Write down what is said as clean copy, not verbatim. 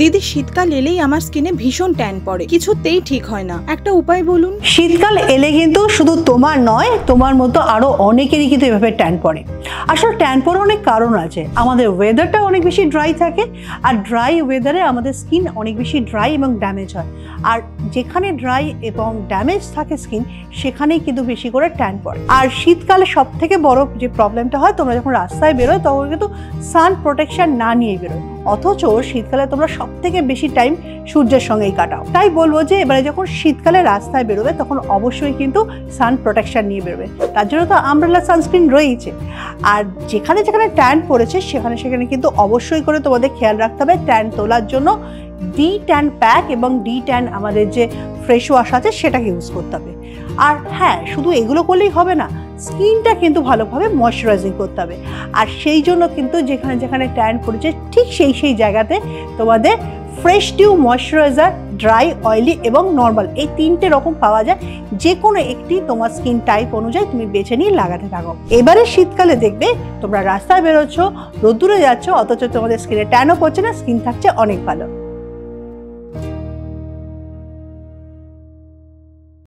দিদি, শীতকাল এলেই আমার স্কিনে ভীষণ ট্যান পড়ে, কিছুতেই ঠিক হয় না, একটা উপায় বলুন। শীতকাল এলে কিন্তু শুধু তোমার নয়, তোমার মতো আরো অনেকেরই কিন্তু এভাবে ট্যান পড়ে। আসলে ট্যান পড়ার অনেক কারণ আছে। আমাদের ওয়েদারটা অনেক বেশি ড্রাই থাকে, আর ড্রাই ওয়েদারে আমাদের স্কিন অনেক বেশি ড্রাই এবং ড্যামেজ হয়। আর যেখানে ড্রাই এবং ড্যামেজ থাকে স্কিন, সেখানেই কিন্তু বেশি করে ট্যান পড়ে। আর শীতকালে সব থেকে বড় যে প্রবলেমটা হয়, তোমরা যখন রাস্তায় বেরোয় তখন কিন্তু সান প্রোটেকশন না নিয়ে বেরোয়, অথচ শীতকালে তোমরা সব থেকে বেশি টাইম সূর্যের সঙ্গেই কাটাও। তাই বলবো যে এবারে যখন শীতকালে রাস্তায় বেরোবে তখন অবশ্যই কিন্তু সান প্রোটেকশন নিয়ে বেরোবে। তার জন্য তো আমব্রেলা সানস্ক্রিন রয়েছে। আর যেখানে যেখানে ট্যান পড়েছে সেখানে সেখানে কিন্তু অবশ্যই করে তোমাদের খেয়াল রাখতে হবে ট্যান তোলার জন্য ডি ট্যান প্যাক এবং ডি ট্যান আমাদের যে ফ্রেশ ওয়াশ আছে সেটাকে ইউজ করতে হবে। আর হ্যাঁ, শুধু এগুলো করলেই হবে না, স্কিনটা কিন্তু ভালোভাবে ময়শ্চারাইজিং করতে হবে। আর সেই জন্য কিন্তু যেখানে যেখানে ট্যান পড়েছে ঠিক সেই জায়গাতে তোমাদের ফ্রেশ টিউ ময়শ্চারাইজার, ড্রাই, অয়েলি এবং নর্মাল, এই তিনটে রকম পাওয়া যায়। যে কোনো একটি তোমার স্কিন টাইপ অনুযায়ী তুমি বেছে নিয়ে লাগাতে থাকো। এবারে শীতকালে দেখবে তোমরা রাস্তায় বেরোচ্ছ, রোদ্দুরে যাচ্ছ, অথচ তোমাদের স্কিনে ট্যানও পড়ছে না, স্কিন থাকছে অনেক ভালো।